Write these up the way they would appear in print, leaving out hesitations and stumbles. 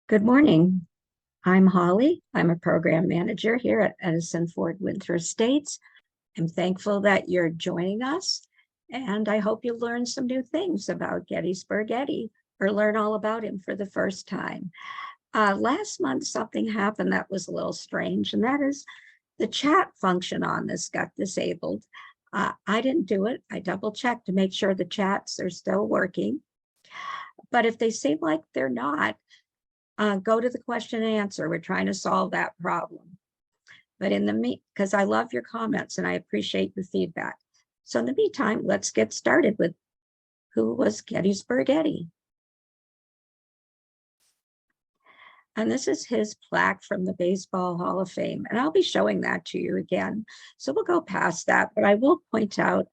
Good morning. I'm Holly. I'm a program manager here at Edison Ford Winter Estates. I'm thankful that you're joining us, and I hope you learn some new things about Gettysburg Eddie or learn all about him for the first time. Last month, something happened that was a little strange, and that is the chat function on this got disabled. I didn't do it. I double checked to make sure the chats are still working. But if they seem like they're not, go to the question and answer. We're trying to solve that problem. But because I love your comments and I appreciate your feedback. So in the meantime, let's get started with who was Gettysburg Eddie. And this is his plaque from the Baseball Hall of Fame. And I'll be showing that to you again. So we'll go past that, but I will point out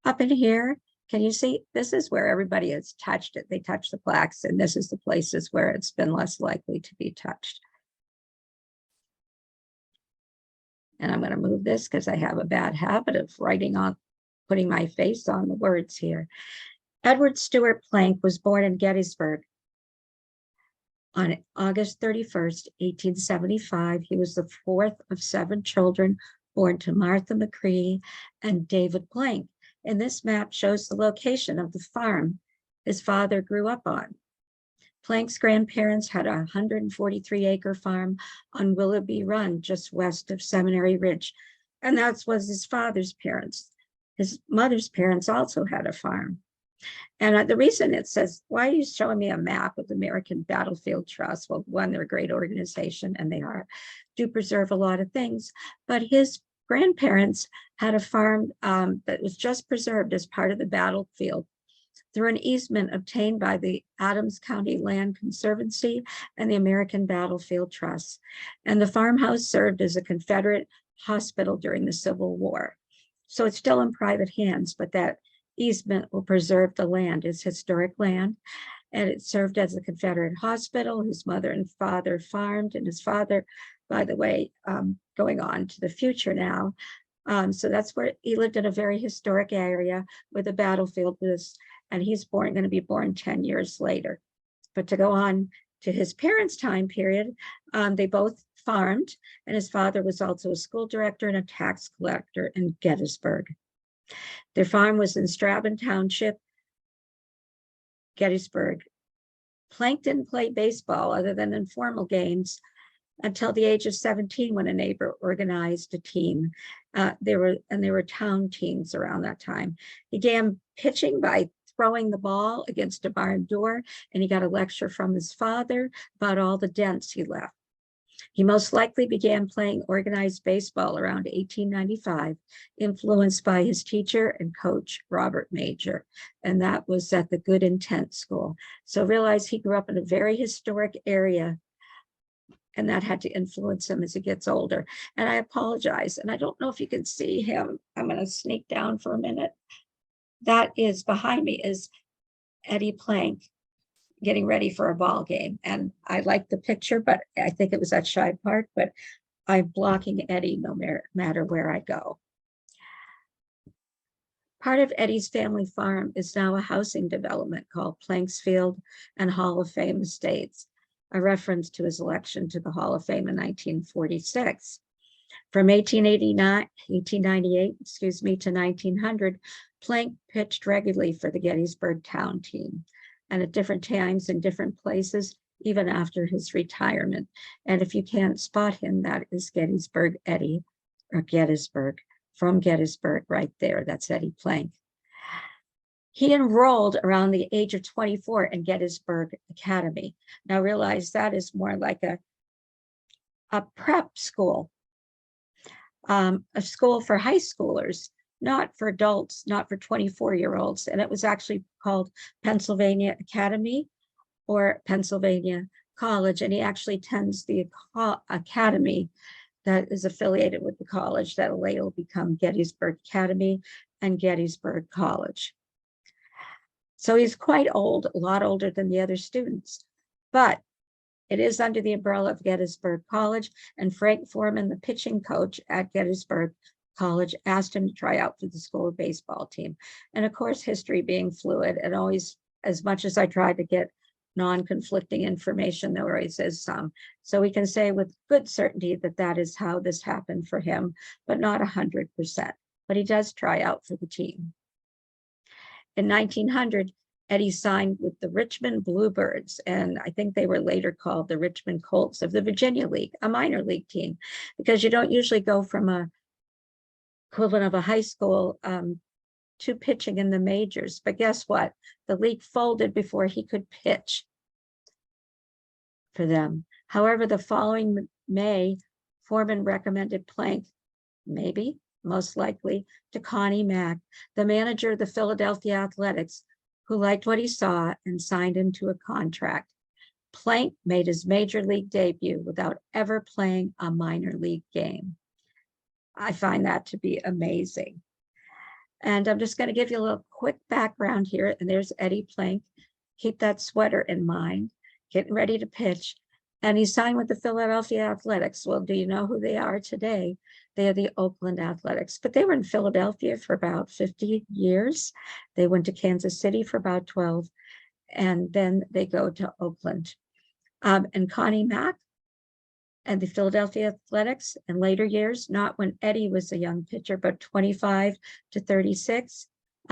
up in here, can you see, this is where everybody has touched it. They touch the plaques, and this is the places where it's been less likely to be touched. And I'm going to move this because I have a bad habit of putting my face on the words here. Edward Stewart Plank was born in Gettysburg on August 31st, 1875. He was the fourth of 7 children born to Martha McCree and David Plank. And this map shows the location of the farm his father grew up on. Plank's grandparents had a 143-acre farm on Willoughby Run, just west of Seminary Ridge. And that was his father's parents. His mother's parents also had a farm. And the reason it says, why are you showing me a map of the American Battlefield Trust? Well, one, they're a great organization, and they do preserve a lot of things. But his grandparents had a farm that was just preserved as part of the battlefield through an easement obtained by the Adams County Land Conservancy and the American Battlefield Trust. And the farmhouse served as a Confederate hospital during the Civil War. So it's still in private hands, but that easement will preserve the land as historic land. And it served as a Confederate hospital. His mother and father farmed, and his father, by the way, going on to the future now. So that's where he lived in a very historic area where the battlefield was, and he's going to be born 10 years later. But to go on to his parents' time period, they both farmed, and his father was also a school director and a tax collector in Gettysburg. Their farm was in Strabon Township, Gettysburg. Plank didn't play baseball other than in formal games until the age of 17, when a neighbor organized a team. There were town teams around that time. He began pitching by throwing the ball against a barn door, and he got a lecture from his father about all the dents he left. He most likely began playing organized baseball around 1895, influenced by his teacher and coach, Robert Major, and that was at the Good Intent School. So realize he grew up in a very historic area, and that had to influence him as he gets older. And I apologize, and I don't know if you can see him. I'm going to sneak down for a minute. That is behind me is Eddie Plank getting ready for a ball game. And I like the picture, but I think it was at Shibe Park, but I'm blocking Eddie no matter where I go. Part of Eddie's family farm is now a housing development called Planksfield and Hall of Fame Estates, a reference to his election to the Hall of Fame in 1946. From 1898 to 1900, Plank pitched regularly for the Gettysburg town team, and at different times in different places, even after his retirement. And if you can't spot him, that is Gettysburg Eddie, or Gettysburg, from Gettysburg right there. That's Eddie Plank. He enrolled around the age of 24 in Gettysburg Academy. Now realize that is more like a prep school, a school for high schoolers, not for adults, not for 24-year-olds. And it was actually called Pennsylvania Academy or Pennsylvania College. And he actually attends the academy that is affiliated with the college that later will become Gettysburg Academy and Gettysburg College. So he's quite old, a lot older than the other students, but it is under the umbrella of Gettysburg College, and Frank Foreman, the pitching coach at Gettysburg College, asked him to try out for the school baseball team. And of course, history being fluid, and always, as much as I tried to get non-conflicting information. There always is some. So we can say with good certainty that that is how this happened for him, but not 100%. But he does try out for the team. In 1900, Eddie signed with the Richmond Bluebirds, and I think they were later called the Richmond Colts of the Virginia League, a minor league team, because you don't usually go from a equivalent of a high school to pitching in the majors. But guess what? The league folded before he could pitch for them. However, the following May, Foreman recommended Plank, maybe, most likely, to Connie Mack, the manager of the Philadelphia Athletics, who liked what he saw and signed him to a contract. Plank made his major league debut without ever playing a minor league game. I find that to be amazing. And I'm just going to give you a little quick background here. And there's Eddie Plank. Keep that sweater in mind, getting ready to pitch. And he signed with the Philadelphia Athletics. Well, do you know who they are today? They are the Oakland Athletics, but they were in Philadelphia for about 50 years. They went to Kansas City for about 12, and then they go to Oakland. And Connie Mack and the Philadelphia Athletics in later years, not when Eddie was a young pitcher, but 25 to 36,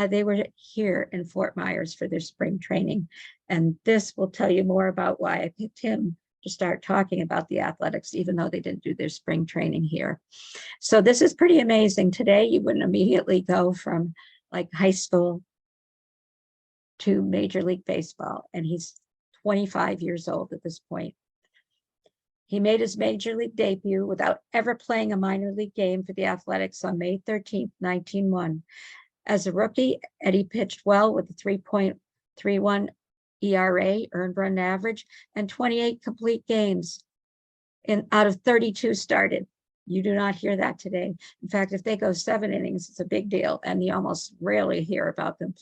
they were here in Fort Myers for their spring training. And this will tell you more about why I picked him to start talking about the Athletics, even though they didn't do their spring training here. So this is pretty amazing. Today, you wouldn't immediately go from like high school to Major League Baseball, and he's 25 years old at this point. He made his major league debut without ever playing a minor league game for the Athletics on May 13th, 1901. As a rookie, Eddie pitched well with a 3.31 ERA, earned run average, and 28 complete games out of 32 started. You do not hear that today. In fact, if they go 7 innings, it's a big deal, and you almost rarely hear about them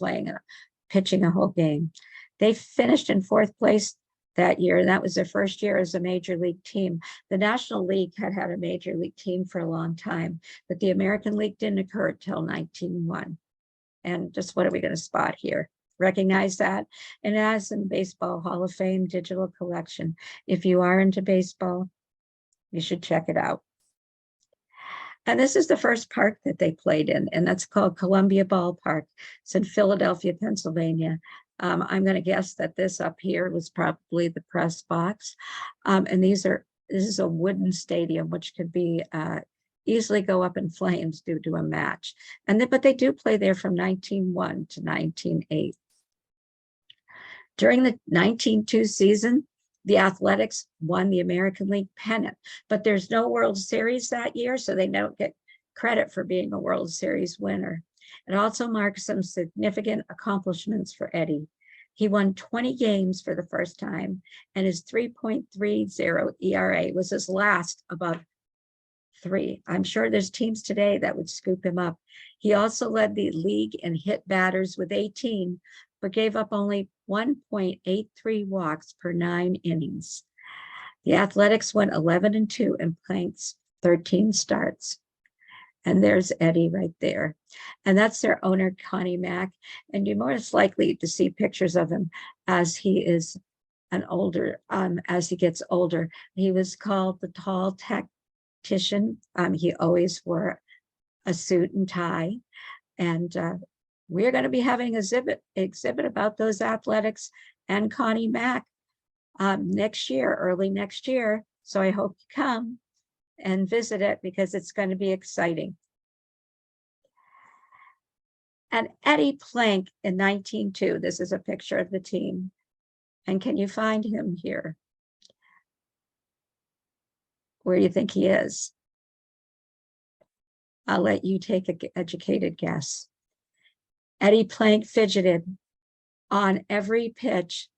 pitching a whole game. They finished in 4th place that year, and that was their first year as a major league team. The National League had a major league team for a long time, but the American League didn't occur until 1901. And just what are we going to spot here? Recognize that? And as in Baseball Hall of Fame digital collection, if you are into baseball, you should check it out. And this is the first park that they played in, and that's called Columbia Ballpark. It's in Philadelphia, Pennsylvania. I'm going to guess that this up here was probably the press box. And this is a wooden stadium, which could be easily go up in flames due to a match. But they do play there from 1901 to 1908. During the 1902 season, the Athletics won the American League pennant, but there's no World Series that year, so they don't get credit for being a World Series winner. It also marks some significant accomplishments for Eddie. He won 20 games for the first time, and his 3.30 ERA was his last above 3. I'm sure there's teams today that would scoop him up. He also led the league in hit batters with 18, but gave up only 1.83 walks per 9 innings. The Athletics went 11-2 in Plank's 13 starts. And there's Eddie right there. And that's their owner, Connie Mack. And you're most likely to see pictures of him as he is as he gets older. He was called the tall tactician. He always wore a suit and tie. And we're going to be having an exhibit about those Athletics and Connie Mack early next year. So I hope you come and visit it because it's going to be exciting. And Eddie Plank in 1902, this is a picture of the team. And can you find him here? Where do you think he is? I'll let you take an educated guess. Eddie Plank fidgeted on every pitch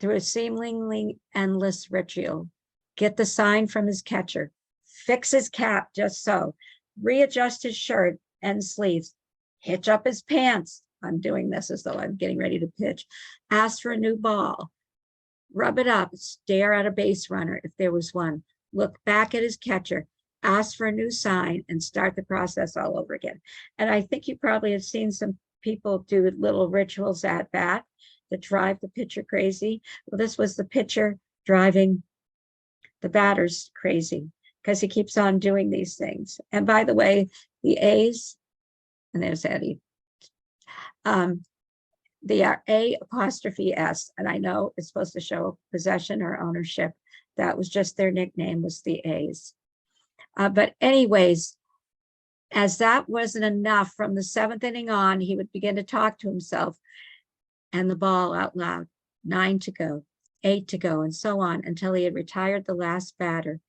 through a seemingly endless ritual. Get the sign from his catcher, fix his cap just so, readjust his shirt and sleeves, hitch up his pants. I'm doing this as though I'm getting ready to pitch. Ask for a new ball, rub it up, stare at a base runner if there was one, look back at his catcher, ask for a new sign, and start the process all over again. And I think you probably have seen some people do little rituals at bat. that drive the pitcher crazy. Well, this was the pitcher driving the batters crazy because he keeps on doing these things. And by the way, the A's, and there's Eddie, the A apostrophe S, and I know it's supposed to show possession or ownership. That was just their nickname, was the A's. But anyways, as that wasn't enough, from the 7th inning on, he would begin to talk to himself and the ball out loud. 9 to go, 8 to go, and so on until he had retired the last batter.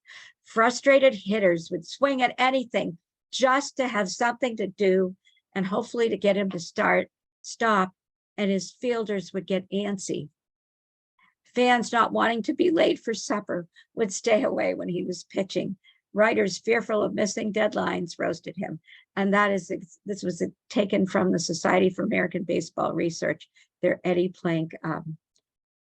Frustrated hitters would swing at anything just to have something to do and hopefully to get him to stop, and his fielders would get antsy. Fans not wanting to be late for supper would stay away when he was pitching. Writers fearful of missing deadlines roasted him. And this was taken from the Society for American Baseball Research, their Eddie Plank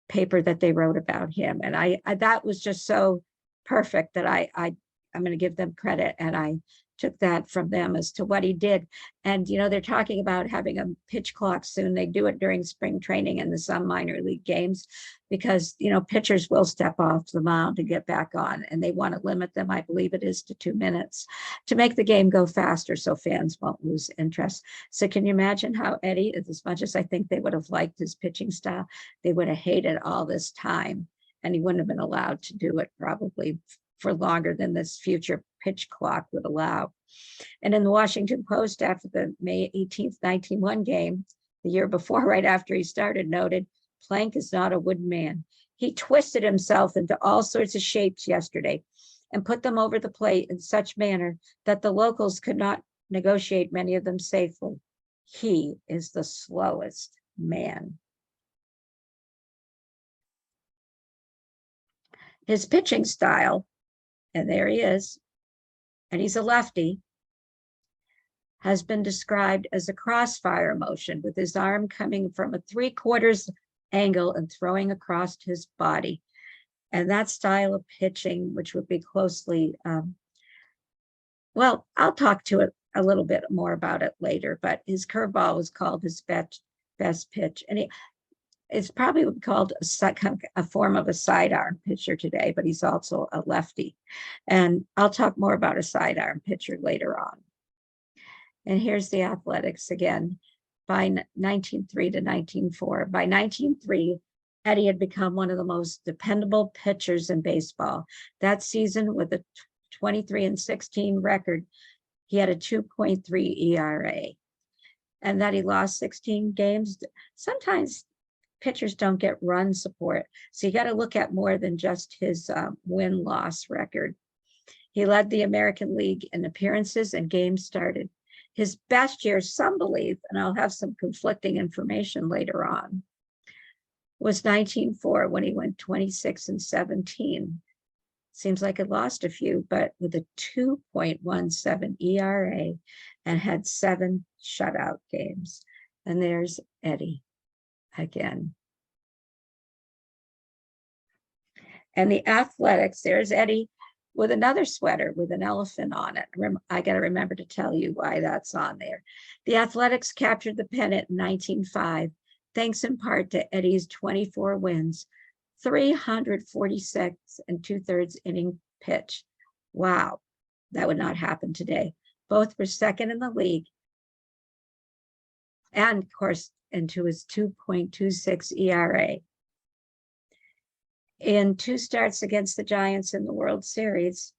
paper that they wrote about him. And I that was just so perfect that I'm going to give them credit. And I took that from them as to what he did. And, they're talking about having a pitch clock soon. They do it during spring training and some minor league games because, pitchers will step off the mound and get back on, and they want to limit them, I believe it is, to 2 minutes to make the game go faster so fans won't lose interest. So can you imagine how Eddie, as much as I think they would have liked his pitching style, they would have hated all this time, and he wouldn't have been allowed to do it probably for longer than this future pitch clock would allow. And in the Washington Post, after the May 18th, 1901 game, the year before, right after he started, noted, Plank is not a wooden man. He twisted himself into all sorts of shapes yesterday and put them over the plate in such manner that the locals could not negotiate many of them safely. He is the slowest man. His pitching style, and there he is, and he's a lefty, has been described as a crossfire motion with his arm coming from a 3/4 angle and throwing across his body. And that style of pitching, which would be closely, well, I'll talk to it a little bit more about it later, but his curveball was called his best pitch. And it's probably called a form of a sidearm pitcher today, but he's also a lefty. And I'll talk more about a sidearm pitcher later on. And here's the Athletics again. By 1903 to 1904. By 1903, Eddie had become one of the most dependable pitchers in baseball. That season, with a 23-16 record, he had a 2.3 ERA. And that he lost 16 games. Sometimes pitchers don't get run support. So you got to look at more than just his win-loss record. He led the American League in appearances and games started. His best year, some believe, and I'll have some conflicting information later on, was 1904 when he went 26-17. Seems like it lost a few, but with a 2.17 ERA and had 7 shutout games. And there's Eddie again. And the Athletics, there's Eddie with another sweater with an elephant on it. I got to remember to tell you why that's on there. The Athletics captured the pennant in 1905, thanks in part to Eddie's 24 wins, 346 2/3 inning pitch. Wow, that would not happen today. Both were second in the league. And of course, into his 2.26 ERA. In 2 starts against the Giants in the World Series,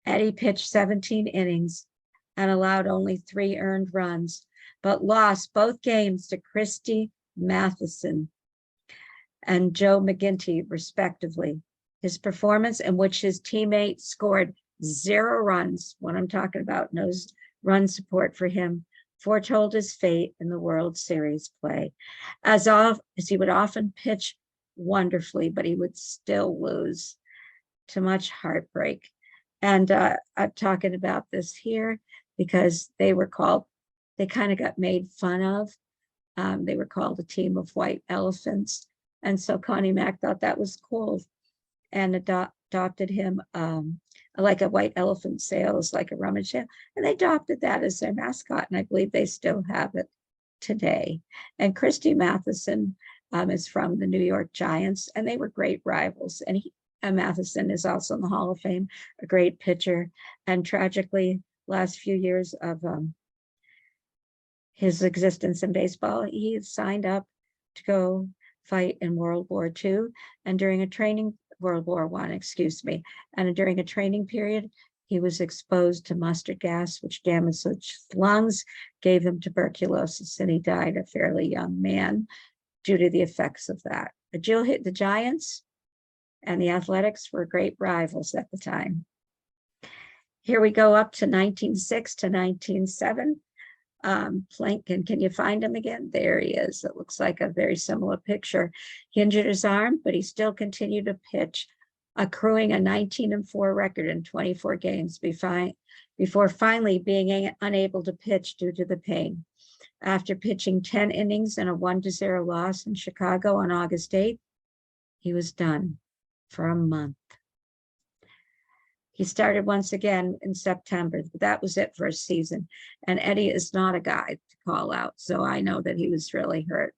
Eddie pitched 17 innings and allowed only 3 earned runs, but lost both games to Christy Matheson and Joe McGinty, respectively. His performance, in which his teammate scored 0 runs, what I'm talking about, no run support for him, foretold his fate in the World Series play. As he would often pitch wonderfully, but he would still lose to much heartbreak. And I'm talking about this here because they kind of got made fun of. They were called a team of white elephants. And so Connie Mack thought that was cool and adopted him like a white elephant sails, like a rummage sale. And they adopted that as their mascot. And I believe they still have it today. And Christy Matheson is from the New York Giants, and they were great rivals. And Matheson is also in the Hall of Fame, a great pitcher. And tragically, last few years of his existence in baseball, he signed up to go fight in World War II. And during a training, World War I, excuse me. And during a training period, he was exposed to mustard gas, which damaged his lungs, gave him tuberculosis, and he died a fairly young man due to the effects of that. But Jill hit the Giants, and the Athletics were great rivals at the time. Here we go up to 1906 to 1907. Plank, and can you find him again? There he is. It looks like a very similar picture. He injured his arm, but he still continued to pitch, accruing a 19-4 record in 24 games before finally being unable to pitch due to the pain. After pitching 10 innings and a 1-0 loss in Chicago on August 8th, he was done for a month. He started once again in September, but that was it for a season. And Eddie is not a guy to call out, so I know that he was really hurt.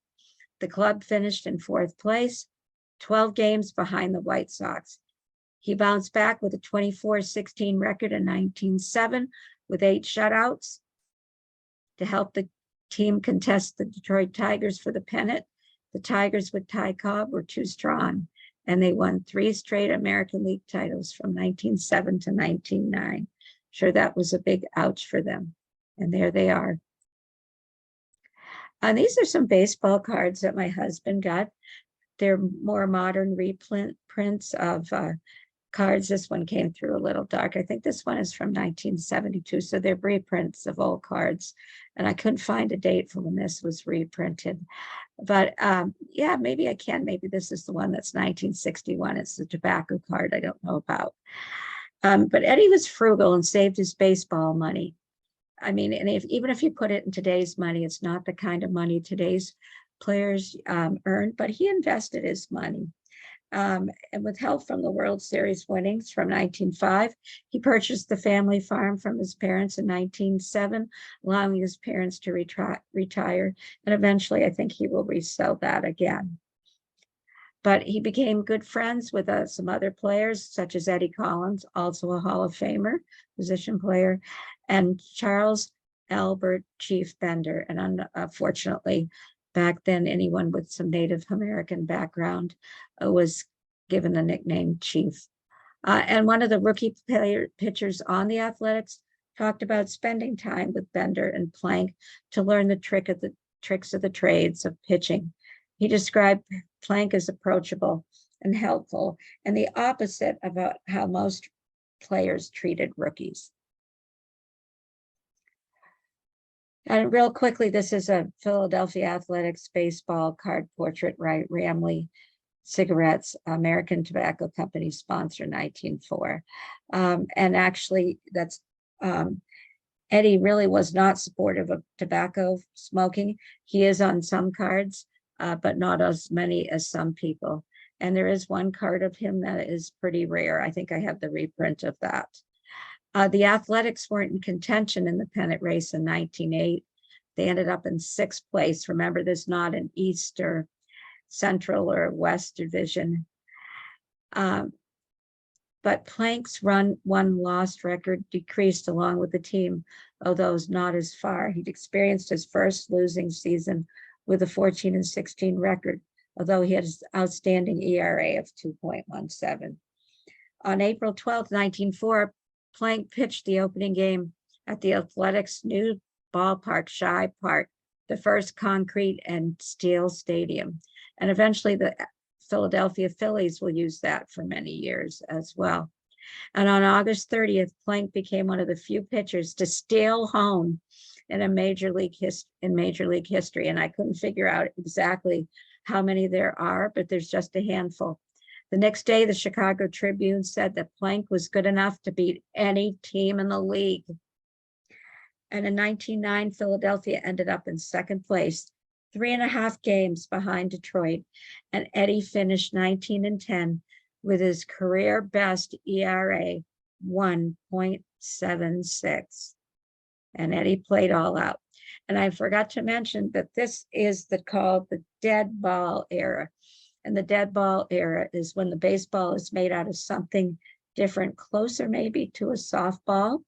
The club finished in 4th place, 12 games behind the White Sox. He bounced back with a 24-16 record in 1907 with 8 shutouts to help the team contest the Detroit Tigers for the pennant. The Tigers with Ty Cobb were too strong, and they won 3 straight American League titles from 1907 to 1909. Sure, that was a big ouch for them. And there they are. And these are some baseball cards that my husband got. They're more modern reprints of cards. This one came through a little dark. I think this one is from 1972. So they're reprints of old cards. And I couldn't find a date for when this was reprinted. But yeah, maybe I can. Maybe this is the one that's 1961. It's the tobacco card I don't know about. But Eddie was frugal and saved his baseball money. I mean, and even if you put it in today's money, it's not the kind of money today's players earn, but he invested his money. And with help from the World Series winnings from 1905, he purchased the family farm from his parents in 1907, allowing his parents to retire. And eventually, I think he will resell that again. But he became good friends with some other players, such as Eddie Collins, also a Hall of Famer, position player, and Charles Albert Chief Bender. And unfortunately, back then, anyone with some Native American background was given the nickname Chief. And one of the rookie pitchers on the Athletics talked about spending time with Bender and Plank to learn the tricks of the trades of pitching. He described Plank as approachable and helpful, and the opposite about how most players treated rookies. And real quickly, this is a Philadelphia Athletics baseball card portrait, right? Ramley Cigarettes, American Tobacco Company sponsor, 1904. And actually, that's Eddie really was not supportive of tobacco smoking. He is on some cards, but not as many as some people. And there is one card of him that is pretty rare. I think I have the reprint of that. The Athletics weren't in contention in the pennant race in 1908. They ended up in 6th place. Remember, there's not an East or Central or West division. But Plank's won-loss record decreased along with the team, although it was not as far. He'd experienced his first losing season with a 14-16 record, although he had an outstanding ERA of 2.17. On April 12, 1904, Plank pitched the opening game at the Athletics' new ballpark, Shibe Park, the first concrete and steel stadium. And eventually the Philadelphia Phillies will use that for many years as well. And on August 30th, Plank became one of the few pitchers to steal home in Major League history. And I couldn't figure out exactly how many there are, but there's just a handful. The next day, the Chicago Tribune said that Plank was good enough to beat any team in the league. And in 1909, Philadelphia ended up in 2nd place, 3.5 games behind Detroit. And Eddie finished 19-10 with his career best ERA, 1.76. And Eddie played all out. And I forgot to mention that this is called the dead ball era. And the dead ball era is when the baseball is made out of something different, closer maybe to a softball.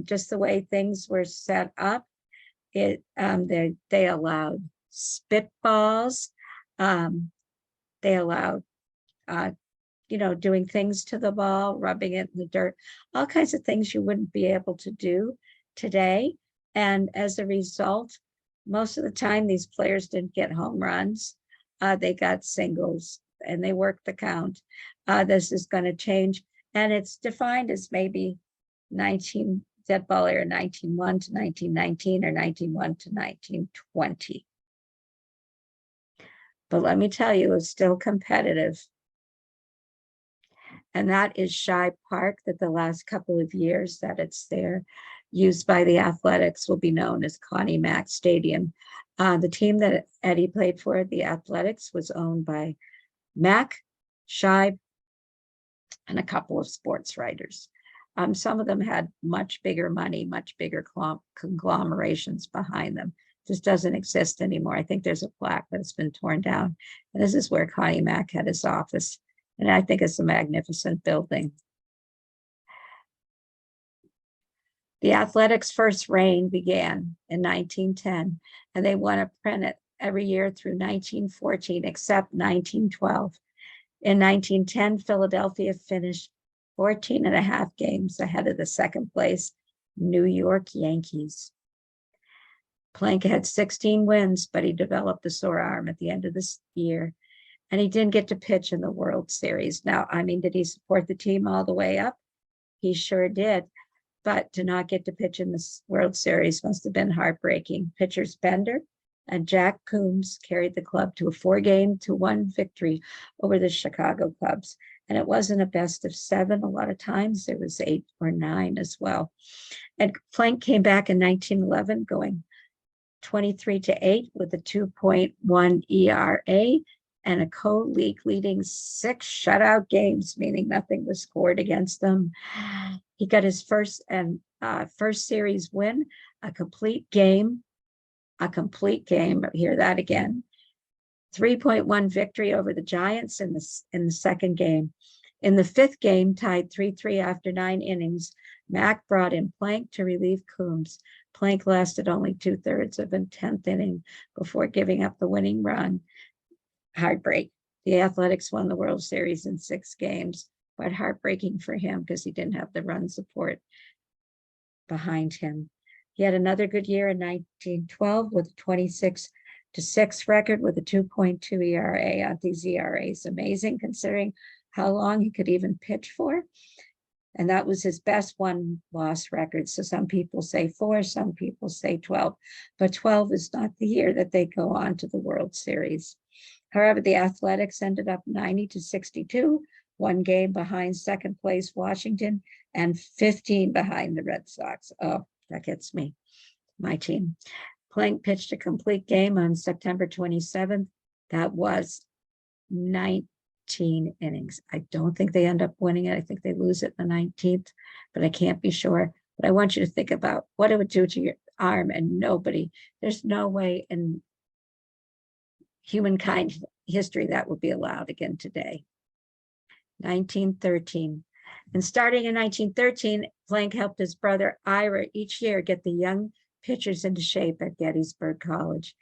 Just the way things were set up, they allowed spitballs. They allowed, doing things to the ball, rubbing it in the dirt, all kinds of things you wouldn't be able to do today. And as a result, most of the time, these players didn't get home runs. They got singles and they worked the count. This is going to change. And it's defined as maybe dead ball era 1901 to 1919 or 1901 to 1920. But let me tell you, it's still competitive. And that is Shibe Park, that the last couple of years that it's there, used by the Athletics, will be known as Connie Mack Stadium. The team that Eddie played for, the Athletics, was owned by Mack, Shibe, and a couple of sports writers. Some of them had much bigger money, much bigger conglomerations behind them. This doesn't exist anymore. I think there's a plaque, but it's been torn down. And this is where Connie Mack had his office. And I think it's a magnificent building. The Athletics' first reign began in 1910, and they won a pennant every year through 1914, except 1912. In 1910, Philadelphia finished 14 and a half games ahead of the second place New York Yankees. Plank had 16 wins, but he developed a sore arm at the end of this year, and he didn't get to pitch in the World Series. Now, I mean, did he support the team all the way up? He sure did, but to not get to pitch in the World Series must have been heartbreaking. Pitchers Bender and Jack Coombs carried the club to a 4-1 victory over the Chicago Cubs. And it wasn't a best of 7. A lot of times there was 8 or 9 as well. And Plank came back in 1911 going 23-8 with a 2.1 ERA and a co-league leading 6 shutout games, meaning nothing was scored against them. He got his first series win, a complete game. Hear that again. 3.1 victory over the Giants in the second game. In the 5th game, tied 3-3 after 9 innings, Mack brought in Plank to relieve Coombs. Plank lasted only 2/3 of a 10th inning before giving up the winning run. Heartbreak. The Athletics won the World Series in 6 games, but heartbreaking for him because he didn't have the run support behind him. He had another good year in 1912 with a 26-6 record with a 2.2 ERA. These ERAs amazing considering how long he could even pitch for. And that was his best 1-loss record. So some people say 4, some people say 12, but 12 is not the year that they go on to the World Series. However, the Athletics ended up 90-62, 1 game behind second place Washington and 15 behind the Red Sox. Oh, that gets me, my team. Plank pitched a complete game on September 27th. That was 19 innings. I don't think they end up winning it. I think they lose it in the 19th, but I can't be sure. But I want you to think about what it would do to your arm, and there's no way in humankind history that would be allowed again today. 1913. And starting in 1913, Plank helped his brother Ira each year get the young pitchers into shape at Gettysburg College.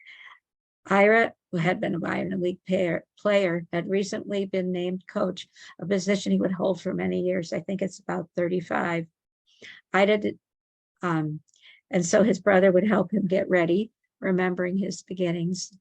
Ira, who had been a minor league player, had recently been named coach, a position he would hold for many years. I think it's about 35. And so his brother would help him get ready, remembering his beginnings. You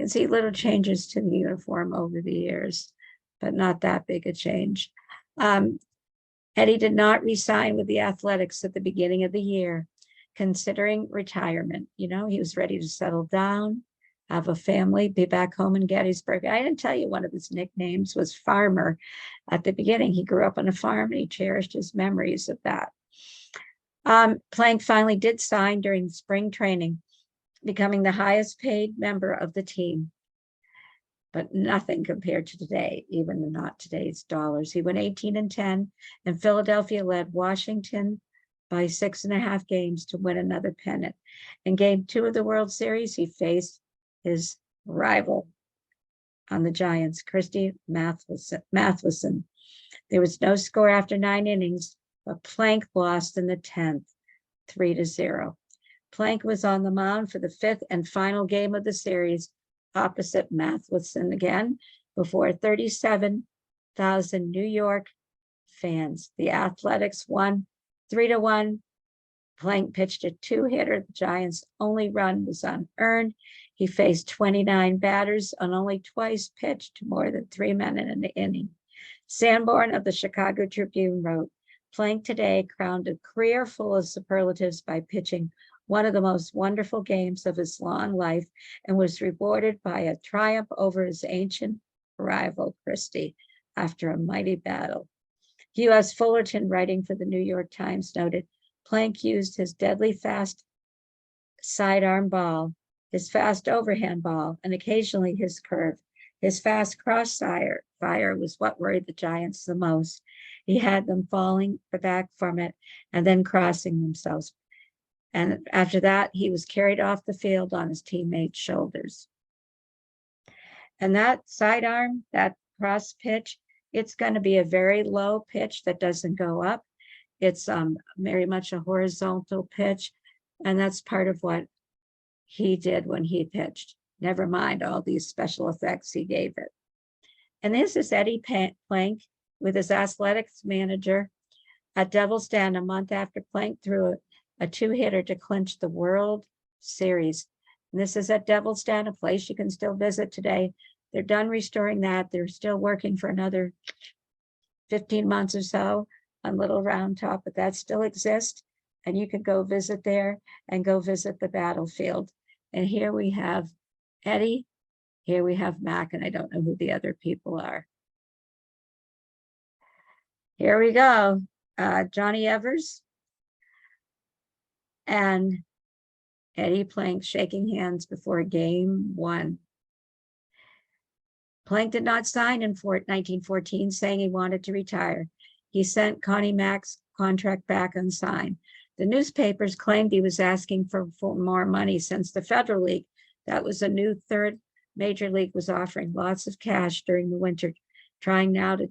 can see little changes to the uniform over the years, but not that big a change. Eddie did not resign with the Athletics at the beginning of the year, considering retirement. He was ready to settle down, have a family, be back home in Gettysburg. I didn't tell you one of his nicknames was Farmer. At the beginning, he grew up on a farm and he cherished his memories of that. Plank finally did sign during spring training, becoming the highest paid member of the team, but nothing compared to today, even not today's dollars. He went 18-10, and Philadelphia led Washington by 6.5 games to win another pennant. In Game 2 of the World Series, he faced his rival on the Giants, Christy Mathewson. There was no score after 9 innings, but Plank lost in the 10th, 3-0. Plank was on the mound for the 5th and final game of the series opposite Mathewson again before 37,000 New York fans. The Athletics won 3-1. Plank pitched a 2-hitter. The Giants' only run was unearned. He faced 29 batters and only twice pitched to more than 3 men in an inning. Sanborn of the Chicago Tribune wrote, Plank today crowned a career full of superlatives by pitching one of the most wonderful games of his long life and was rewarded by a triumph over his ancient rival, Christie, after a mighty battle. U.S. Fullerton, writing for the New York Times, noted, Plank used his deadly fast sidearm ball, his fast overhand ball, and occasionally his curve. His fast cross-fire was what worried the Giants the most. He had them falling back from it and then crossing themselves. And after that, he was carried off the field on his teammates' shoulders. And that sidearm, that cross pitch, it's going to be a very low pitch that doesn't go up. It's very much a horizontal pitch. And that's part of what he did when he pitched. Never mind all these special effects he gave it. And this is Eddie Plank with his athletics manager at Devil's Stand a month after Plank threw a 2-hitter to clinch the World Series. And this is at Devil's Stand, a place you can still visit today. They're done restoring that. They're still working for another 15 months or so on Little Round Top, but that still exists. And you can go visit there and go visit the battlefield. And here we have Eddie, here we have Mac, and I don't know who the other people are. Here we go, Johnny Evers and Eddie Plank shaking hands before Game 1. Plank did not sign in 1914, saying he wanted to retire. He sent Connie Mack's contract back unsigned. The newspapers claimed he was asking for more money since the Federal League, that was a new third major league, was offering lots of cash during the winter, trying now to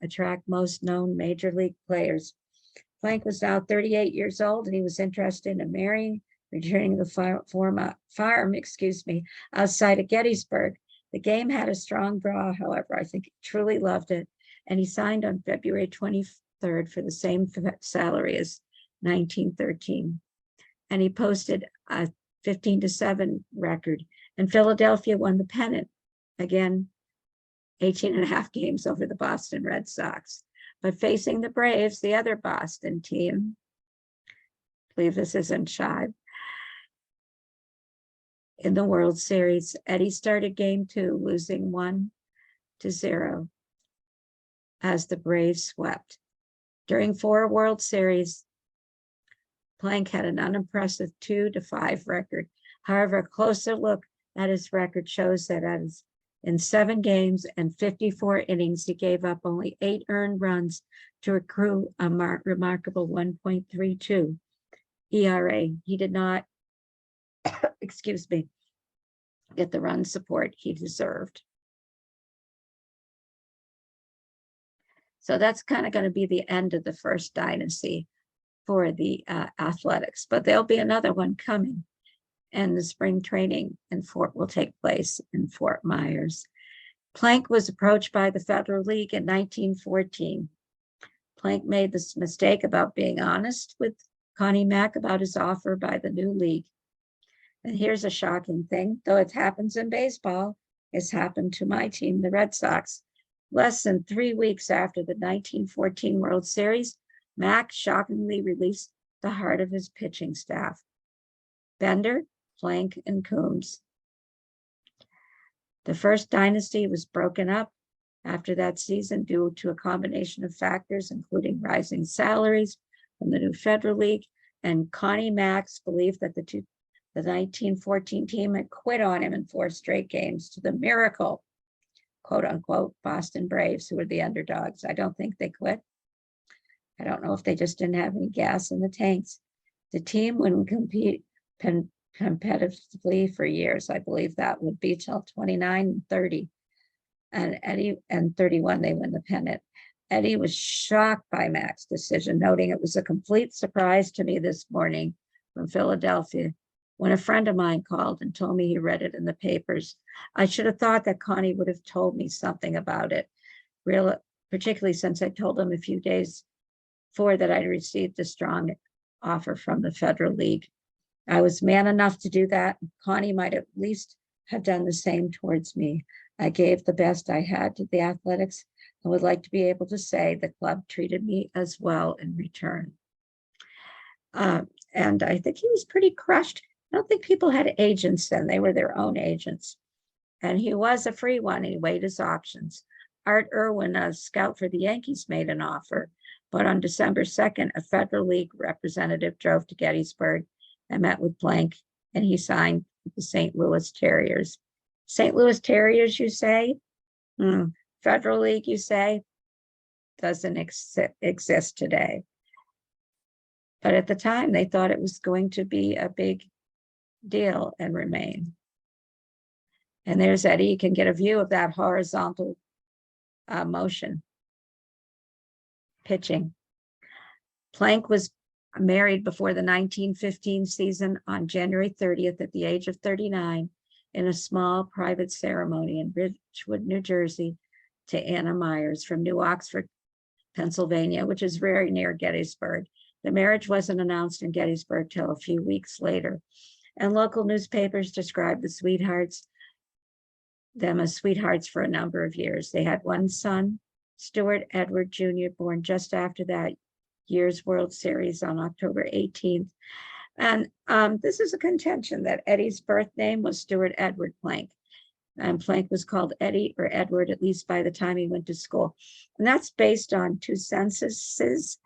attract most known major league players. Plank was now 38 years old, and he was interested in marrying, returning to the farm, outside of Gettysburg. The game had a strong draw, however. I think he truly loved it, and he signed on February 23rd for the same salary as 1913. And he posted a 15-7 record, and Philadelphia won the pennant. Again, 18.5 games over the Boston Red Sox. But facing the Braves, the other Boston team, I believe this isn't Shive, in the World Series, Eddie started Game 2, losing 1-0 as the Braves swept. During 4 World Series, Plank had an unimpressive 2-5 record. However, a closer look at his record shows that in 7 games and 54 innings, he gave up only 8 earned runs to accrue a remarkable 1.32 ERA. He did not, get the run support he deserved. So that's kind of going to be the end of the first dynasty for the Athletics, but there'll be another one coming, and the spring training will take place in Fort Myers. Plank was approached by the Federal League in 1914. Plank made this mistake about being honest with Connie Mack about his offer by the new league. And here's a shocking thing, though it happens in baseball, it's happened to my team, the Red Sox. Less than 3 weeks after the 1914 World Series, Mack shockingly released the heart of his pitching staff: Bender, Plank, and Coombs. The first dynasty was broken up after that season due to a combination of factors, including rising salaries from the new Federal League and Connie Mack's belief that the 1914 team had quit on him in 4 straight games to the miracle, quote unquote, Boston Braves, who were the underdogs. I don't think they quit. I don't know if they just didn't have any gas in the tanks. The team wouldn't compete competitively for years. I believe that would be till 29 and 30. And Eddie, and 31, they win the pennant. Eddie was shocked by Mac's decision, noting it was a complete surprise to me this morning from Philadelphia when a friend of mine called and told me he read it in the papers. I should have thought that Connie would have told me something about it, particularly since I told him a few days before that I'd received a strong offer from the Federal League. I was man enough to do that. Connie might at least have done the same towards me. I gave the best I had to the Athletics and would like to be able to say the club treated me as well in return. And I think he was pretty crushed. I don't think people had agents then. They were their own agents. And he was a free one. He weighed his options. Art Irwin, a scout for the Yankees, made an offer. But on December 2nd, a Federal League representative drove to Gettysburg and met with Blank, and he signed with the St. Louis Terriers. St. Louis Terriers, you say? Federal League, you say? Doesn't exist today. But at the time, they thought it was going to be a big deal and remain. And there's Eddie. You can get a view of that horizontal motion. Pitching. Plank was married before the 1915 season on January 30th at the age of 39 in a small private ceremony in Ridgewood, New Jersey, to Anna Myers from New Oxford, Pennsylvania, which is very near Gettysburg. The marriage wasn't announced in Gettysburg till a few weeks later, and local newspapers described them as sweethearts for a number of years. They had one son, Stuart Edward Jr., born just after that year's World Series on October 18th. And this is a contention that Eddie's birth name was Stuart Edward Plank. And Plank was called Eddie or Edward, at least by the time he went to school. And that's based on two censuses,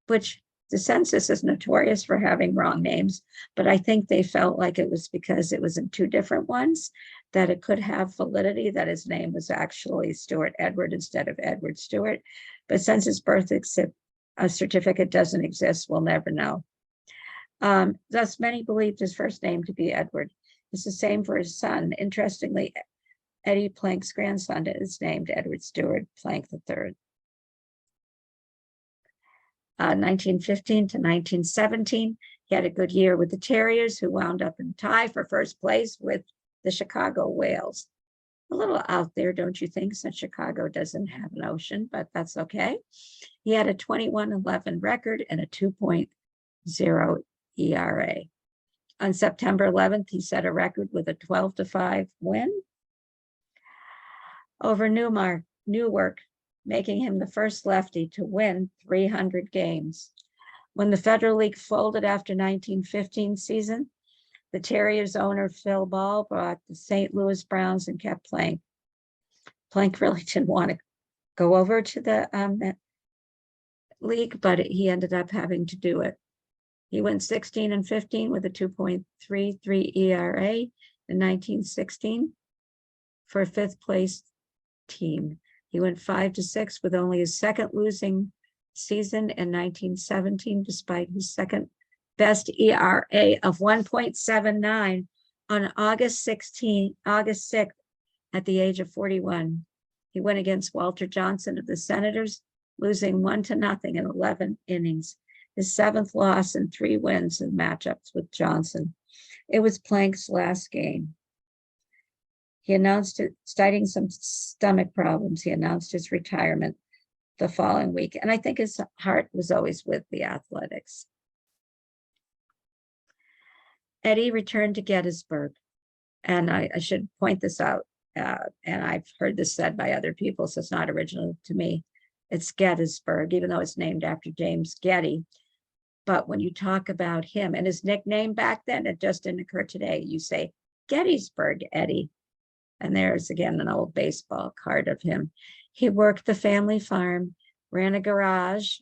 which the census is notorious for having wrong names, but I think they felt like it was because it was in two different ones that it could have validity that his name was actually Stuart Edward instead of Edward Stewart. But since his birth certificate doesn't exist, we'll never know. Thus, many believed his first name to be Edward. It's the same for his son. Interestingly, Eddie Plank's grandson is named Edward Stewart Plank III. 1915 to 1917, he had a good year with the Terriers, who wound up in tie for first place with the Chicago Whales. A little out there, don't you think, since Chicago doesn't have an ocean, but that's okay. He had a 21-11 record and a 2.0 ERA. On September 11th, he set a record with a 12-5 win over Newark, making him the first lefty to win 300 games. When the Federal League folded after 1915 season, the Terriers owner Phil Ball brought the St. Louis Browns and kept Plank. Plank really didn't want to go over to the league, but he ended up having to do it. He went 16-15 with a 2.33 ERA in 1916 for a fifth place team. He went 5-6 with only his second losing season in 1917, despite his second best ERA of 1.79 on August 6th at the age of 41. He went against Walter Johnson of the Senators, losing 1-0 in 11 innings. His seventh loss and 3 wins in matchups with Johnson. It was Plank's last game. He announced it, citing some stomach problems. He announced his retirement the following week. And I think his heart was always with the Athletics. Eddie returned to Gettysburg. And I should point this out. And I've heard this said by other people, so it's not original to me. It's Gettysburg, even though it's named after James Getty. But when you talk about him and his nickname back then, it just didn't occur today. You say Gettysburg Eddie. And there's again an old baseball card of him. He worked the family farm, ran a garage,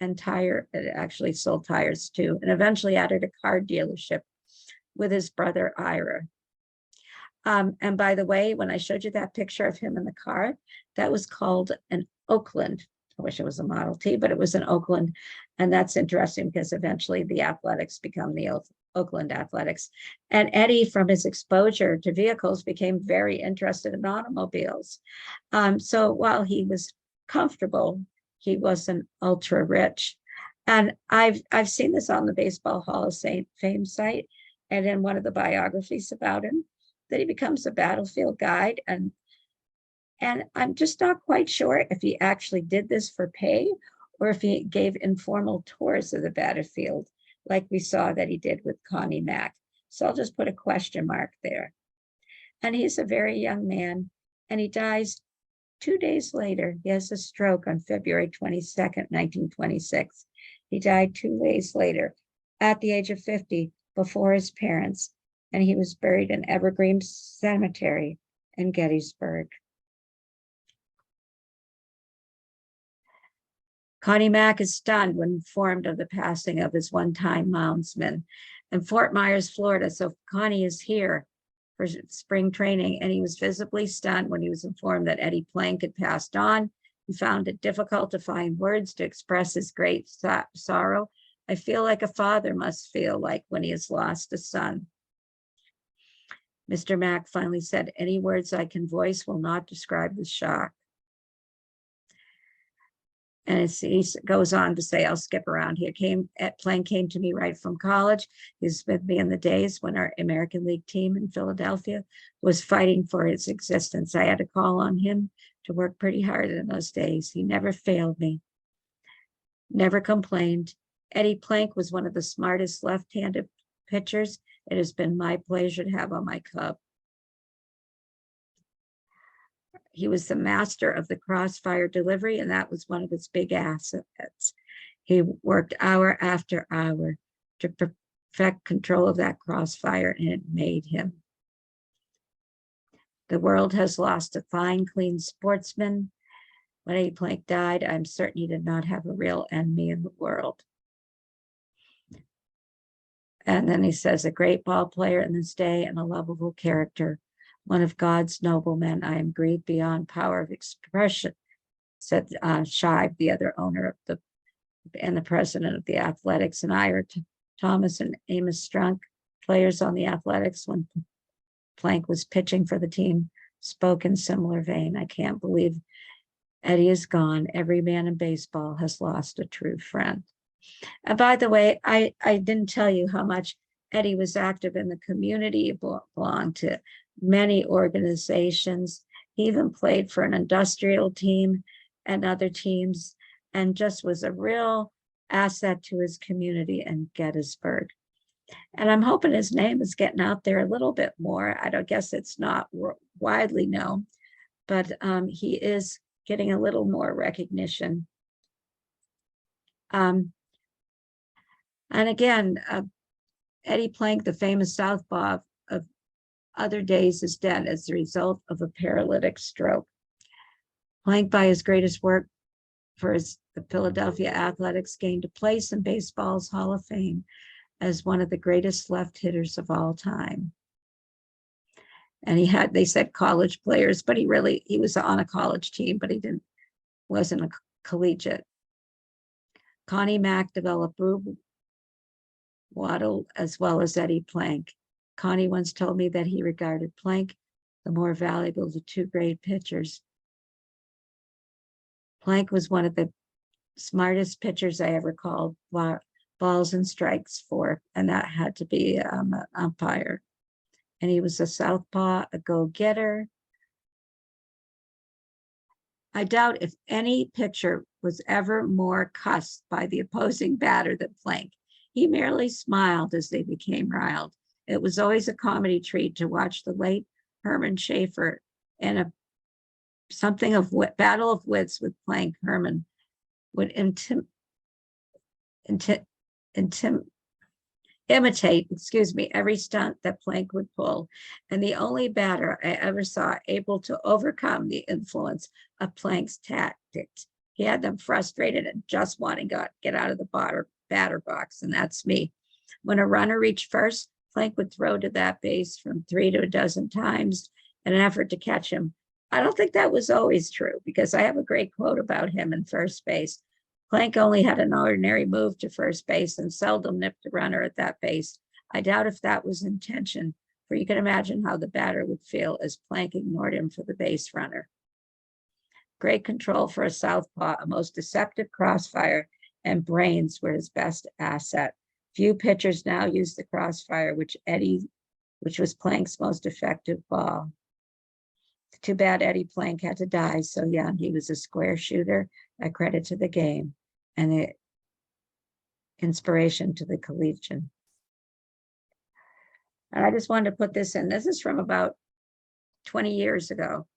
and actually sold tires too, and eventually added a car dealership with his brother Ira. And by the way, when I showed you that picture of him in the car, that was called an Oakland. I wish it was a Model T, but it was in Oakland. And that's interesting because eventually the Athletics become the Oakland Athletics. And Eddie, from his exposure to vehicles, became very interested in automobiles. So while he was comfortable, he wasn't ultra rich. And I've seen this on the Baseball Hall of Fame site, and in one of the biographies about him, that he becomes a battlefield guide. And I'm just not quite sure if he actually did this for pay or if he gave informal tours of the battlefield, like we saw that he did with Connie Mack. So I'll just put a question mark there. And he's a very young man, and he dies 2 days later. He has a stroke on February 22nd, 1926. He died 2 days later at the age of 50 before his parents, and he was buried in Evergreen Cemetery in Gettysburg. Connie Mack is stunned when informed of the passing of his one-time moundsman in Fort Myers, Florida. So Connie is here for spring training, and he was visibly stunned when he was informed that Eddie Plank had passed on. He found it difficult to find words to express his great sorrow. I feel like a father must feel like when he has lost a son. Mr. Mack finally said, "Any words I can voice will not describe the shock." And he goes on to say, I'll skip around here. Plank came to me right from college. He was with me in the days when our American League team in Philadelphia was fighting for its existence. I had to call on him to work pretty hard in those days. He never failed me, never complained. Eddie Plank was one of the smartest left-handed pitchers it has been my pleasure to have on my club. He was the master of the crossfire delivery, and that was one of his big assets. He worked hour after hour to perfect control of that crossfire, and it made him. The world has lost a fine, clean sportsman. When Eddie Plank died, I'm certain he did not have a real enemy in the world. And then he says, a great ball player in this day and a lovable character, one of God's noblemen. I am grieved beyond power of expression, said Shive, the other owner of the president of the Athletics, and I are Thomas and Amos Strunk, players on the Athletics when Plank was pitching for the team, spoke in similar vein. I can't believe Eddie is gone. Every man in baseball has lost a true friend. And by the way, I didn't tell you how much Eddie was active in the community. He belonged to many organizations. He even played for an industrial team and other teams, and just was a real asset to his community in Gettysburg. And I'm hoping his name is getting out there a little bit more. I don't guess it's not widely known, but he is getting a little more recognition. And again, Eddie Plank, the famous southpaw of other days, is dead as a result of a paralytic stroke. Plank, by his greatest work for the Philadelphia Athletics, gained a place in baseball's Hall of Fame as one of the greatest left hitters of all time. And they said college players, but he was on a college team, but he wasn't a collegiate. Connie Mack developed Rube Waddle as well as Eddie Plank. Connie once told me that he regarded Plank the more valuable of the two great pitchers. Plank was one of the smartest pitchers I ever called balls and strikes for, and that had to be an umpire. And he was a southpaw, a go-getter. I doubt if any pitcher was ever more cussed by the opposing batter than Plank. He merely smiled as they became riled. It was always a comedy treat to watch the late Herman Schaefer in something of battle of wits with Plank. Herman would imitate, every stunt that Plank would pull. And the only batter I ever saw able to overcome the influence of Plank's tactics. He had them frustrated and just wanting to get out of the batter box, and that's me. When a runner reached first, Plank would throw to that base from 3 to a dozen times in an effort to catch him I don't think that was always true because I have a great quote about him in first base. Plank only had an ordinary move to first base and seldom nipped a runner at that base. I doubt if that was intention, for you can imagine how the batter would feel as Plank ignored him for the base runner. Great control for a southpaw, a most deceptive crossfire, and brains were his best asset. Few pitchers now use the crossfire, which was Plank's most effective ball. Too bad Eddie Plank had to die so young. He was a square shooter, a credit to the game, and the inspiration to the collegian. And I just wanted to put this in. This is from about 20 years ago.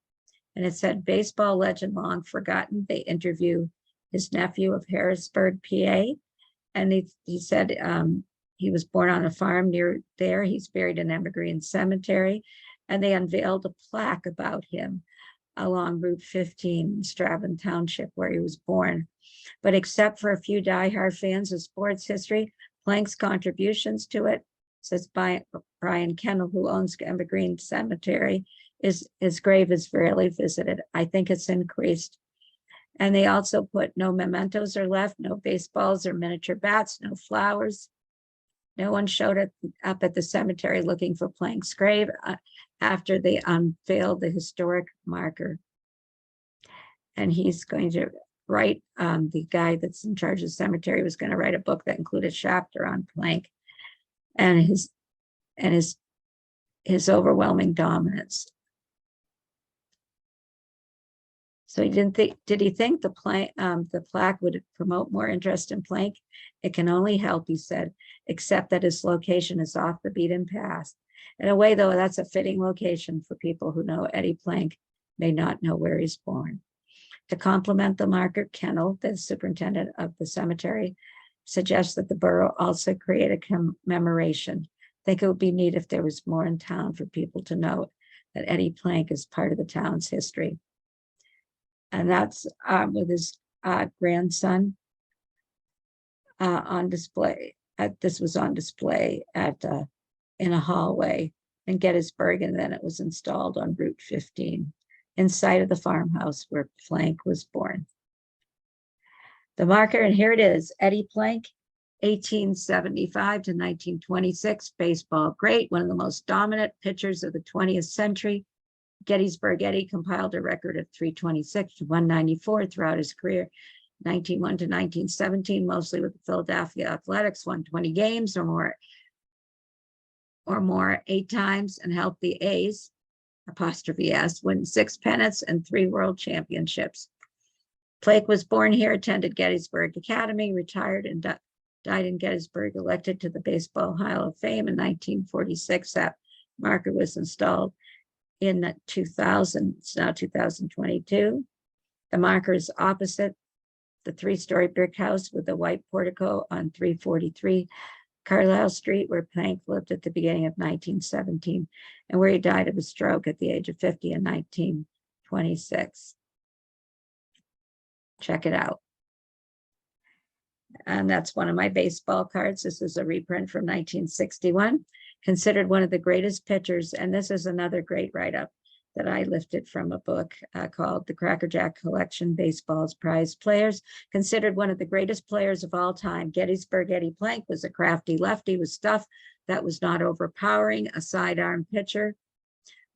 And it said, baseball legend long forgotten. They interview his nephew of Harrisburg, PA. And he said he was born on a farm near there. He's buried in Evergreen Cemetery. And they unveiled a plaque about him along Route 15 in Stratham Township, where he was born. But except for a few diehard fans of sports history, Plank's contributions to it, says Brian Kennel, who owns Evergreen Cemetery, his grave is rarely visited. I think it's increased. And they also put no mementos are left, no baseballs or miniature bats, no flowers. No one showed up at the cemetery looking for Plank's grave after they unveiled the historic marker. And he's going to write, the guy that's in charge of the cemetery was going to write a book that included a chapter on Plank and his overwhelming dominance. So did he think the plaque would promote more interest in Plank? It can only help, he said, except that his location is off the beaten path. In a way, though, that's a fitting location for people who know Eddie Plank may not know where he's born. To complement the marker, Kennel, the superintendent of the cemetery, suggests that the borough also create a commemoration. I think it would be neat if there was more in town for people to know that Eddie Plank is part of the town's history. And that's with his grandson on display. This was on display in a hallway in Gettysburg, and then it was installed on Route 15 inside of the farmhouse where Plank was born. The marker, and here it is, Eddie Plank, 1875 to 1926, baseball great, one of the most dominant pitchers of the 20th century. Gettysburg Eddie compiled a record of 326 to 194 throughout his career, 1901 to 1917, mostly with the Philadelphia Athletics, won 20 games or more 8 times, and helped the A's, apostrophe S, win 6 pennants and 3 world championships. Plank was born here, attended Gettysburg Academy, retired and died in Gettysburg, elected to the Baseball Hall of Fame in 1946. That marker was installed in 2000. It's now 2022. The marker is opposite the 3-story brick house with the white portico on 343 Carlisle Street, where Plank lived at the beginning of 1917 and where he died of a stroke at the age of 50 in 1926. Check it out. And that's one of my baseball cards. This is a reprint from 1961. Considered one of the greatest pitchers, and this is another great write-up that I lifted from a book called The Cracker Jack Collection, Baseball's Prize Players. Considered one of the greatest players of all time, Gettysburg Eddie Plank was a crafty lefty with stuff that was not overpowering, a sidearm pitcher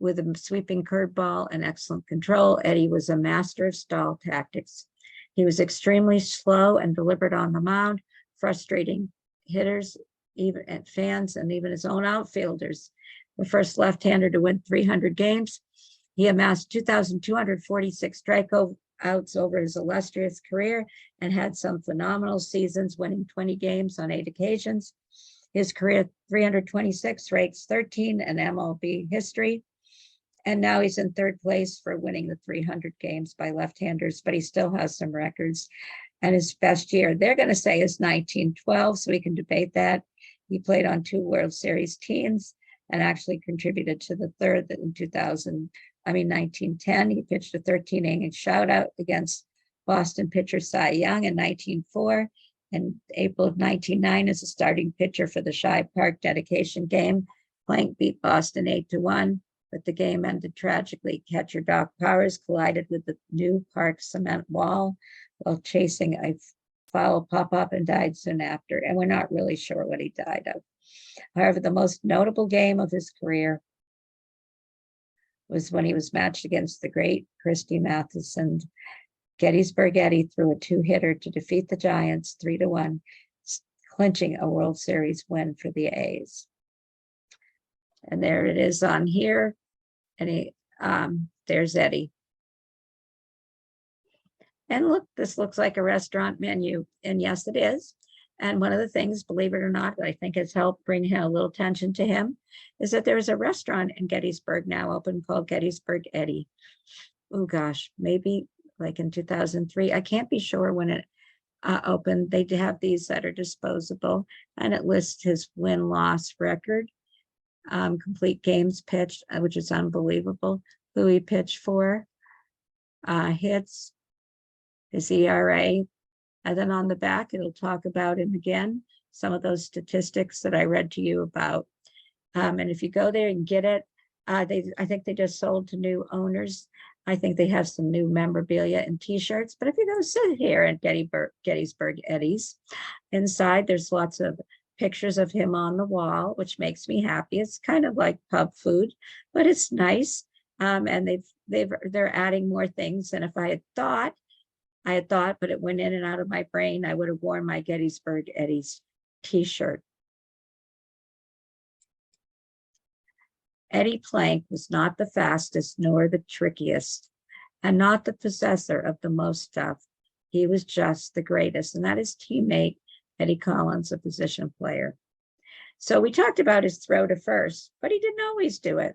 with a sweeping curveball and excellent control. Eddie was a master of stall tactics. He was extremely slow and deliberate on the mound, frustrating hitters, even at fans, and even his own outfielders. The first left-hander to win 300 games. He amassed 2,246 strikeouts over his illustrious career and had some phenomenal seasons, winning 20 games on 8 occasions. His career 326 ranks 13 in MLB history. And now he's in 3rd place for winning the 300 games by left-handers, but he still has some records. And his best year, they're going to say, is 1912, so we can debate that. He played on 2 World Series teams and actually contributed to the 3rd in 1910. He pitched a 13-inning shutout against Boston pitcher Cy Young in 1904. In April of 1909, as a starting pitcher for the Shibe Park dedication game, Plank beat Boston 8-1. but the game ended tragically. Catcher Doc Powers collided with the new park cement wall while chasing a foul pop-up and died soon after. And we're not really sure what he died of. However, the most notable game of his career was when he was matched against the great Christy Matheson. Gettysburg Eddie threw a two-hitter to defeat the Giants 3-1, clinching a World Series win for the A's. And there it is on here. And there's Eddie. And look, this looks like a restaurant menu. And yes, it is. And one of the things, believe it or not, that I think has helped bring a little attention to him is that there's a restaurant in Gettysburg now open called Gettysburg Eddie. Oh gosh, maybe like in 2003. I can't be sure when it opened. They have these that are disposable, and it lists his win-loss record, complete games pitched, which is unbelievable, who he pitched for, hits, his ERA, and then on the back, it'll talk about him again, some of those statistics that I read to you about. And if you go there and get it, I think they just sold to new owners. I think they have some new memorabilia and t-shirts, but if you go sit here at Gettysburg Eddie's, inside there's lots of pictures of him on the wall, which makes me happy. It's kind of like pub food, but it's nice. And they're adding more things. And if I had thought, but it went in and out of my brain, I would have worn my Gettysburg Eddie's t-shirt. Eddie Plank was not the fastest nor the trickiest, and not the possessor of the most stuff. He was just the greatest, and that is teammate Eddie Collins, a position player. So we talked about his throw to first, but he didn't always do it,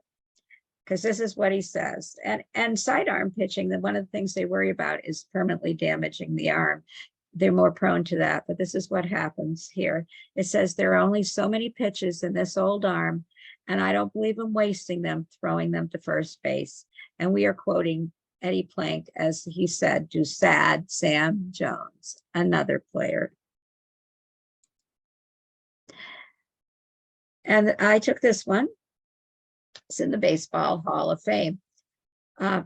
because this is what he says. And sidearm pitching, one of the things they worry about is permanently damaging the arm. They're more prone to that, but this is what happens here. It says there are only so many pitches in this old arm, and I don't believe in wasting them, throwing them to first base. And we are quoting Eddie Plank, as he said, to sad Sam Jones, another player. And I took this one. It's in the Baseball Hall of Fame. I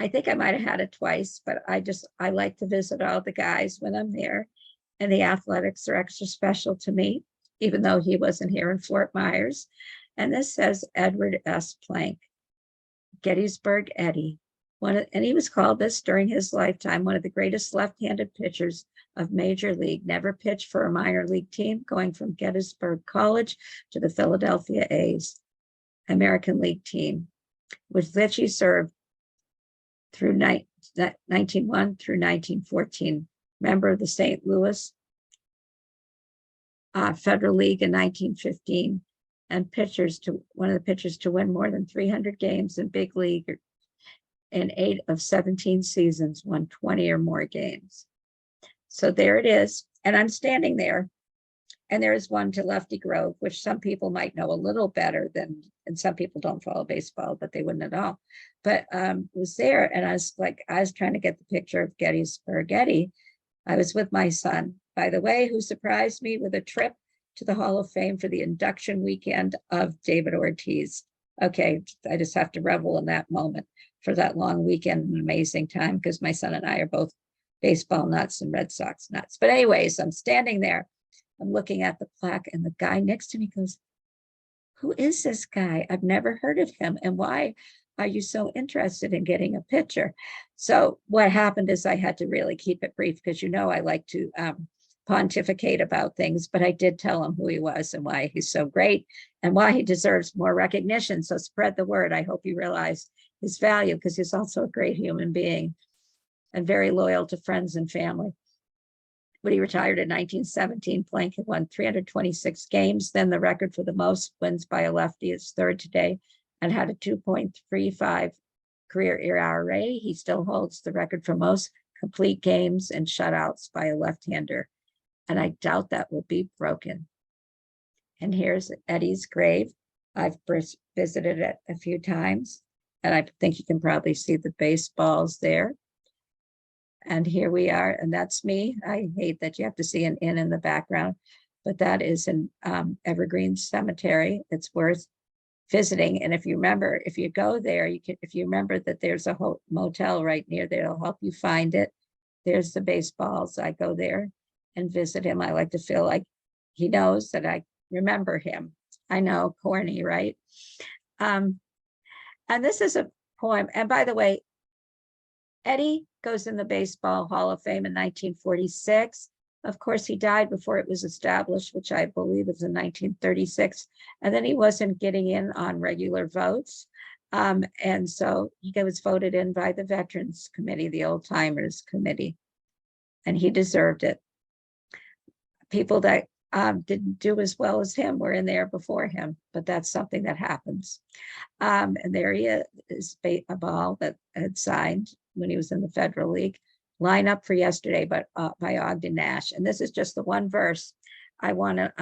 think I might have had it twice, but I like to visit all the guys when I'm there. And the Athletics are extra special to me, even though he wasn't here in Fort Myers. And this says Edward S. Plank, Gettysburg Eddie. And he was called this during his lifetime, one of the greatest left-handed pitchers of Major League, never pitched for a minor league team, going from Gettysburg College to the Philadelphia A's American League team, with which he served through 1901 through 1914, member of the St. Louis Federal League in 1915, and one of the pitchers to win more than 300 games in big league in 8 of 17 seasons, won 20 or more games. So there it is. And I'm standing there. And there is one to Lefty Grove, which some people might know a little better than, and some people don't follow baseball, but they wouldn't at all. But was there, and I was trying to get the picture of Gettysburg Eddie. I was with my son, by the way, who surprised me with a trip to the Hall of Fame for the induction weekend of David Ortiz. Okay, I just have to revel in that moment for that long weekend, an amazing time, because my son and I are both baseball nuts and Red Sox nuts. But anyways, I'm standing there, I'm looking at the plaque, and the guy next to me goes, "Who is this guy? I've never heard of him. And why are you so interested in getting a picture?" So what happened is I had to really keep it brief, because I like to pontificate about things, but I did tell him who he was and why he's so great and why he deserves more recognition. So spread the word. I hope you realize his value, because he's also a great human being and very loyal to friends and family. When he retired in 1917, Plank had won 326 games. Then the record for the most wins by a lefty is third today, and had a 2.35 career ERA. He still holds the record for most complete games and shutouts by a left-hander, and I doubt that will be broken. And here's Eddie's grave. I've visited it a few times, and I think you can probably see the baseballs there. And here we are, and that's me. I hate that you have to see an inn in the background, but that is an Evergreen Cemetery. It's worth visiting. And if you remember, if you go there, you can, if you remember that there's a motel right near there, it'll help you find it. There's the baseballs. I go there and visit him. I like to feel like he knows that I remember him. I know, corny, right? And this is a poem. And by the way, Eddie goes in the Baseball Hall of Fame in 1946. Of course, he died before it was established, which I believe was in 1936. And then he wasn't getting in on regular votes. And so he was voted in by the Veterans Committee, the Old Timers Committee, and he deserved it. People that didn't do as well as him were in there before him, but that's something that happens. And there he is, a ball that had signed when he was in the Federal League. Line Up for Yesterday, but by Ogden Nash. And this is just the one verse I want to,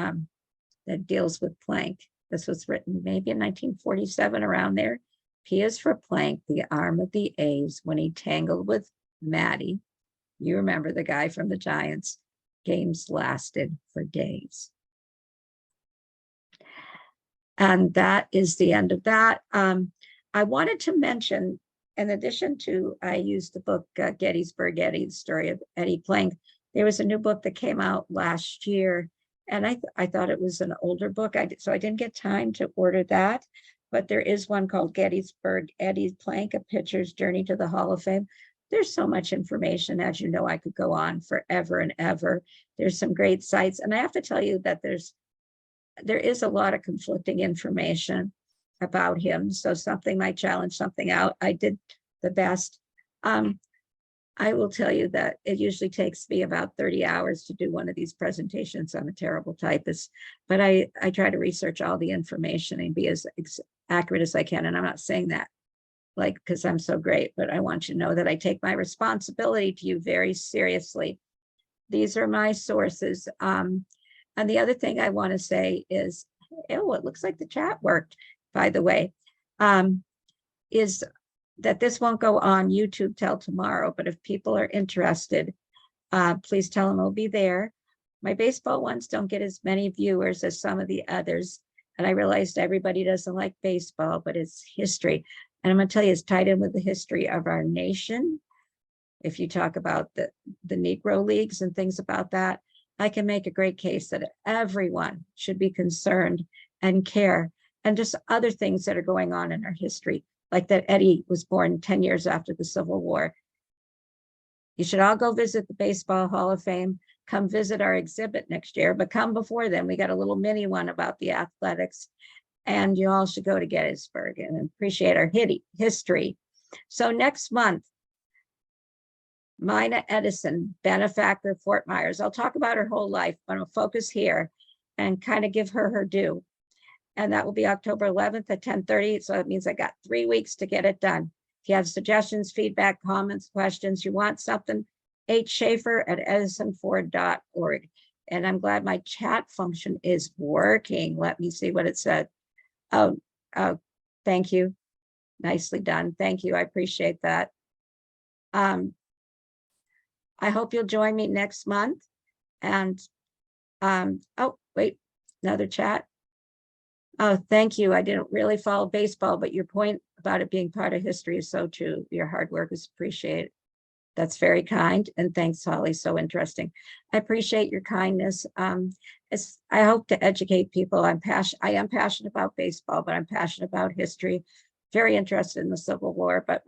that deals with Plank. This was written maybe in 1947, around there. P is for Plank, the arm of the A's, when he tangled with Matty. You remember the guy from the Giants. Games lasted for days. And that is the end of that. I wanted to mention, in addition to, I used the book Gettysburg Eddie, the story of Eddie Plank. There was a new book that came out last year, and I thought it was an older book. So I didn't get time to order that, but there is one called Gettysburg Eddie Plank, A Pitcher's Journey to the Hall of Fame. There's so much information. As you know, I could go on forever and ever. There's some great sites. And I have to tell you that there is a lot of conflicting information about him. So something might challenge something out. I did the best. I will tell you that it usually takes me about 30 hours to do one of these presentations. I'm a terrible typist, but I try to research all the information and be as accurate as I can. And I'm not saying that like because I'm so great, but I want you to know that I take my responsibility to you very seriously. These are my sources. And the other thing I want to say is, oh, it looks like the chat worked, by the way, is that this won't go on YouTube till tomorrow, but if people are interested, please tell them I'll be there. My baseball ones don't get as many viewers as some of the others. And I realized everybody doesn't like baseball, but it's history. And I'm going to tell you, it's tied in with the history of our nation. If you talk about the Negro Leagues and things about that, I can make a great case that everyone should be concerned and care, and just other things that are going on in our history, like that Eddie was born 10 years after the Civil War. You should all go visit the Baseball Hall of Fame. Come visit our exhibit next year, but come before then. We got a little mini one about the athletics. And you all should go to Gettysburg and appreciate our history. So next month, Mina Edison, benefactor, Fort Myers. I'll talk about her whole life, but I'll focus here and kind of give her due. And that will be October 11th at 10:30. So it means I got 3 weeks to get it done. If you have suggestions, feedback, comments, questions, you want something, hschaefer@EdisonFord.org. And I'm glad my chat function is working. Let me see what it said. Oh, thank you. Nicely done. Thank you. I appreciate that. I hope you'll join me next month. And oh, wait, another chat. Oh, thank you. I didn't really follow baseball, but your point about it being part of history is so true. Your hard work is appreciated. That's very kind. And thanks, Holly. So interesting. I appreciate your kindness. I hope to educate people. I am passionate about baseball, but I'm passionate about history. Very interested in the Civil War. But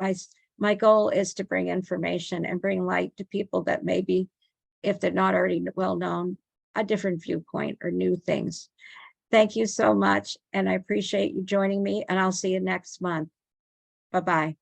my goal is to bring information and bring light to people that maybe, if they're not already well known, a different viewpoint or new things. Thank you so much. And I appreciate you joining me. And I'll see you next month. Bye-bye.